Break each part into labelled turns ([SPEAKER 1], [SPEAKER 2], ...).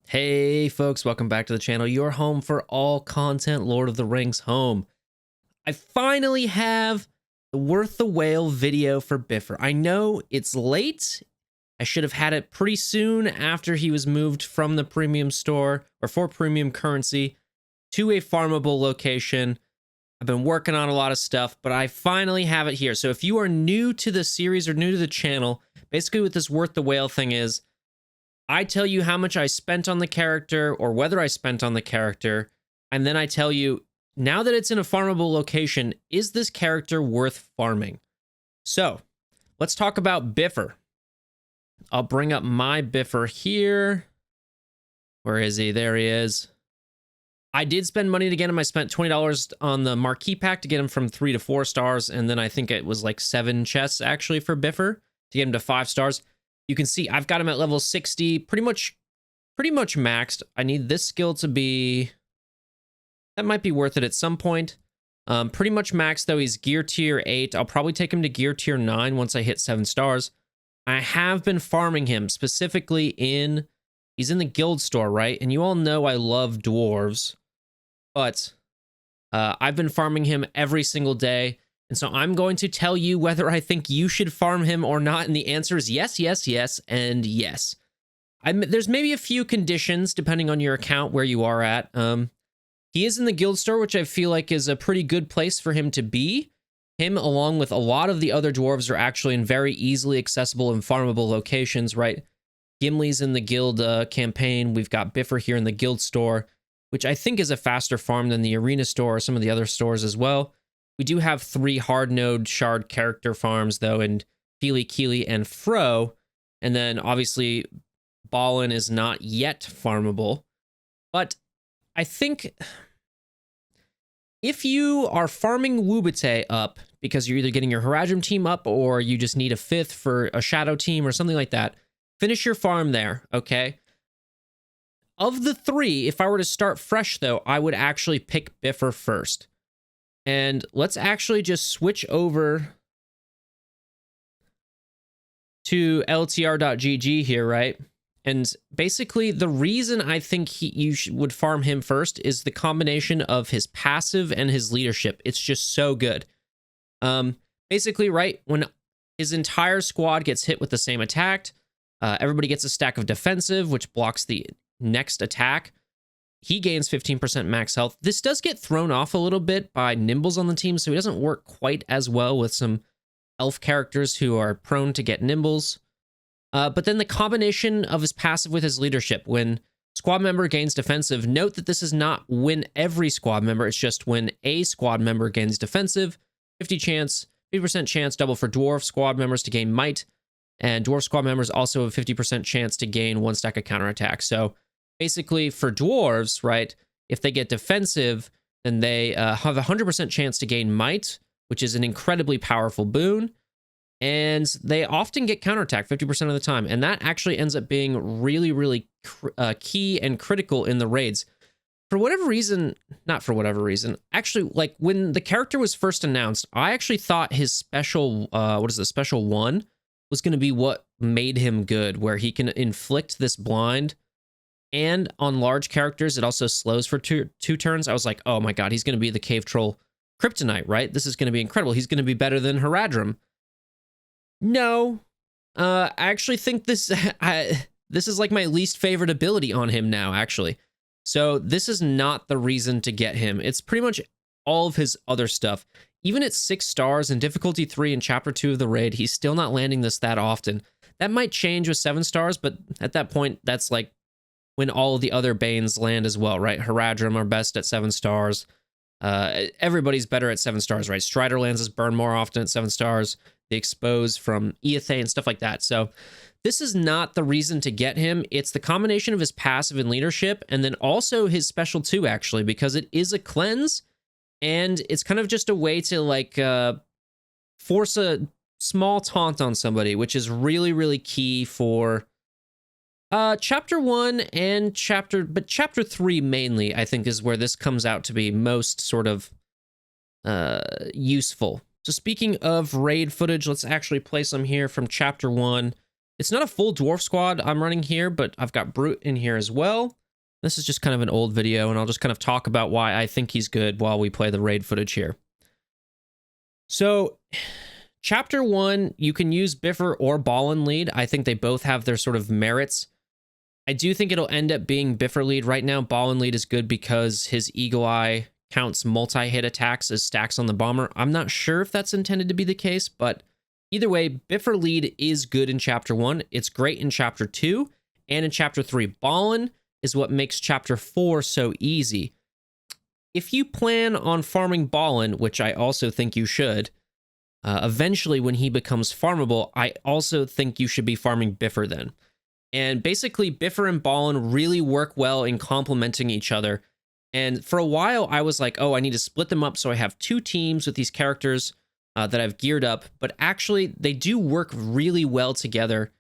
[SPEAKER 1] Hey folks, welcome back to the channel, your home for all content Lord of the Rings home. I finally have the Worth the Whale video for Biffer. I know it's late. I should have had it pretty soon after he was moved from the premium store or for premium currency to a farmable location. I've been working on a lot of stuff, but I finally have it here. So if you are new to the series or new to the channel, basically what this Worth the Whale thing is, I tell you how much I spent on the character or whether I spent on the character, and then I tell you, now that it's in a farmable location, is this character worth farming? So, let's talk about Biffer. I'll bring up my Biffer here. Where is he? There he is. I did spend money to get him. I spent $20 on the marquee pack to get him from 3 to 4 stars, and then I think it was like 7 chests actually for Biffer to get him to 5 stars. You can see I've got him at level 60, pretty much maxed. I need this skill to be, that might be worth it at some point. Pretty much maxed though. He's gear tier 8. I'll probably take him to gear tier 9 once I hit 7 stars. I have been farming him specifically he's in the guild store, right? And you all know I love dwarves, but I've been farming him every single day. And so I'm going to tell you whether I think you should farm him or not. And the answer is yes, yes, yes, and yes. There's maybe a few conditions depending on your account where you are at. He is in the guild store, which I feel like is a pretty good place for him to be. Him, along with a lot of the other dwarves, are actually in very easily accessible and farmable locations, right? Gimli's in the guild campaign. We've got Biffer here in the guild store, which I think is a faster farm than the arena store or some of the other stores as well. We do have 3 hard node shard character farms, though, in Feely, Keely, and Fro. And then, obviously, Balin is not yet farmable. But I think if you are farming Wubate up because you're either getting your Haradrim team up or you just need a 5th for a Shadow team or something like that, finish your farm there, okay? Of the 3, if I were to start fresh, though, I would actually pick Biffer first. And let's actually just switch over to LTR.gg here, right? And basically, the reason I think you would farm him first is the combination of his passive and his leadership. It's just so good. Basically, right, when his entire squad gets hit with the same attack, everybody gets a stack of defensive, which blocks the next attack. He gains 15% max health. This does get thrown off a little bit by Nimbles on the team, so he doesn't work quite as well with some elf characters who are prone to get Nimbles. But then the combination of his passive with his leadership, when squad member gains defensive, note that this is not when every squad member, it's just when a squad member gains defensive, 50% chance double for dwarf squad members to gain might, and dwarf squad members also have a 50% chance to gain 1 stack of counterattack. So basically, for dwarves, right, if they get defensive, then they have a 100% chance to gain might, which is an incredibly powerful boon. And they often get counterattack 50% of the time. And that actually ends up being really, really key and critical in the raids. For whatever reason, not for whatever reason, actually, like when the character was first announced, I actually thought his special, special 1 was going to be what made him good, where he can inflict this blind. And on large characters, it also slows for two turns. I was like, oh my god, he's going to be the Cave Troll Kryptonite, right? This is going to be incredible. He's going to be better than Haradrim. No. I actually think this is like my least favorite ability on him now, actually. So this is not the reason to get him. It's pretty much all of his other stuff. Even at 6 stars and difficulty 3 in chapter 2 of the raid, he's still not landing this that often. That might change with 7 stars, but at that point, that's like when all of the other Banes land as well, right? Haradrim are best at 7 stars. Everybody's better at 7 stars, right? Strider lands his burn more often at 7 stars. The expose from Eothay and stuff like that. So this is not the reason to get him. It's the combination of his passive and leadership, and then also his special 2, actually, because it is a cleanse, and it's kind of just a way to, like, force a small taunt on somebody, which is really, really key for chapter 1 and chapter 3 mainly, I think, is where this comes out to be most sort of useful. So speaking of raid footage, let's actually play some here from chapter 1. It's not a full dwarf squad I'm running here, but I've got Brute in here as well. This is just kind of an old video, and I'll just kind of talk about why I think he's good while we play the raid footage here. So, Chapter 1, you can use Biffer or Ballin lead. I think they both have their sort of merits. I do think it'll end up being Biffer lead. Right now, Ballin lead is good because his Eagle Eye counts multi-hit attacks as stacks on the bomber. I'm not sure if that's intended to be the case, but either way, Biffer lead is good in Chapter 1. It's great in Chapter 2 and in Chapter 3. Ballin is what makes Chapter 4 so easy. If you plan on farming Ballin, which I also think you should, eventually when he becomes farmable, I also think you should be farming Biffer then. And basically, Biffer and Ballin really work well in complementing each other. And for a while, I was like, oh, I need to split them up so I have two teams with these characters that I've geared up. But actually, they do work really well together.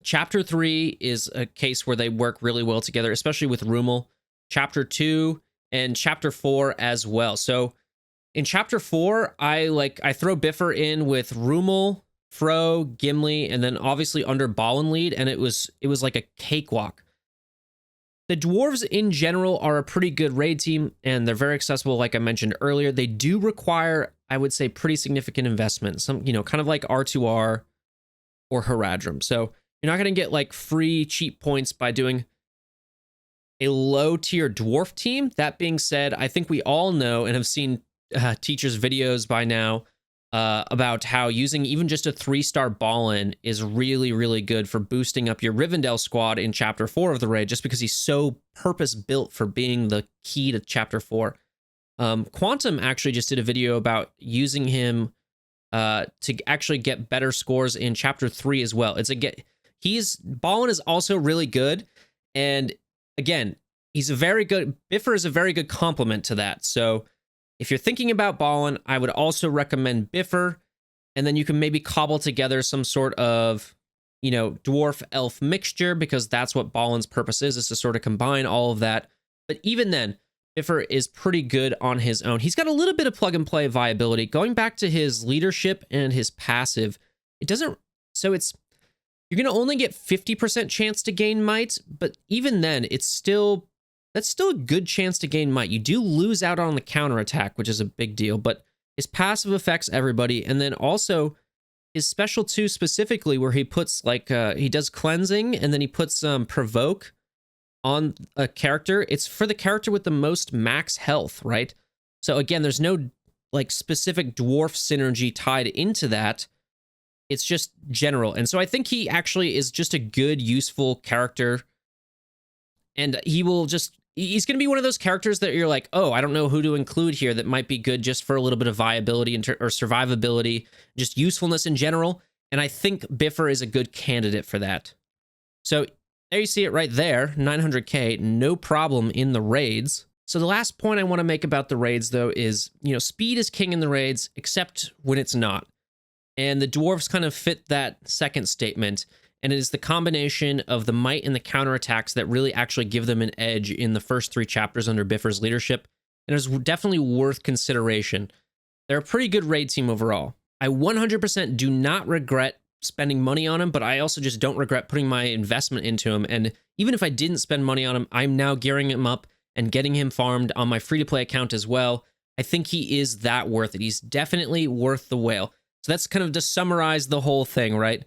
[SPEAKER 1] Chapter 3 is a case where they work really well together, especially with Rummel. Chapter 2 and Chapter 4 as well. So in Chapter 4, I throw Biffer in with Rummel, Fro, Gimli, and then obviously under Ballin lead, and it was like a cakewalk. The dwarves in general are a pretty good raid team, and they're very accessible, like I mentioned earlier. They do require, I would say, pretty significant investment. Some, kind of like R2R or Haradrim. So you're not going to get like free cheap points by doing a low tier dwarf team. That being said, I think we all know and have seen teachers' videos by now about how using even just a 3-star Ballin is really, really good for boosting up your Rivendell squad in Chapter 4 of the raid, just because he's so purpose-built for being the key to Chapter 4. Quantum actually just did a video about using him to actually get better scores in Chapter 3 as well. Ballin is also really good, and again, Biffer is a very good complement to that. So if you're thinking about Ballin, I would also recommend Biffer, and then you can maybe cobble together some sort of, dwarf elf mixture, because that's what Ballin's purpose is to sort of combine all of that. But even then, Biffer is pretty good on his own. He's got a little bit of plug and play viability. Going back to his leadership and his passive, you're going to only get 50% chance to gain might, but even then, that's still a good chance to gain might. You do lose out on the counterattack, which is a big deal, but his passive affects everybody. And then also his special 2 specifically, where he puts he does cleansing and then he puts provoke on a character. It's for the character with the most max health, right? So again, there's no specific dwarf synergy tied into that. It's just general. And so I think he actually is just a good, useful character. And he's going to be one of those characters that you're like, oh, I don't know who to include here that might be good just for a little bit of viability or survivability, just usefulness in general. And I think Biffer is a good candidate for that. So there you see it right there, 900k, no problem in the raids. So the last point I want to make about the raids, though, is, speed is king in the raids, except when it's not. And the dwarves kind of fit that second statement. And it is the combination of the might and the counterattacks that really actually give them an edge in the first 3 chapters under Biffer's leadership. And it's definitely worth consideration. They're a pretty good raid team overall. I 100% do not regret spending money on him, but I also just don't regret putting my investment into him. And even if I didn't spend money on him, I'm now gearing him up and getting him farmed on my free-to-play account as well. I think he is that worth it. He's definitely worth the whale. So that's kind of to summarize the whole thing, right?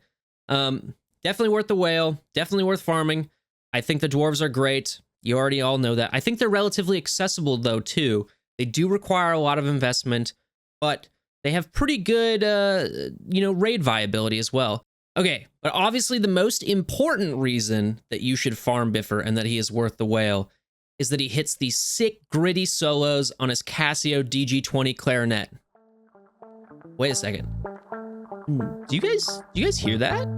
[SPEAKER 1] Definitely worth the whale. Definitely worth farming. I think the dwarves are great. You already all know that. I think they're relatively accessible, though, too. They do require a lot of investment, but they have pretty good, raid viability as well. Okay, but obviously the most important reason that you should farm Biffer and that he is worth the whale is that he hits these sick, gritty solos on his Casio DG20 clarinet. Wait a second. Do you guys hear that?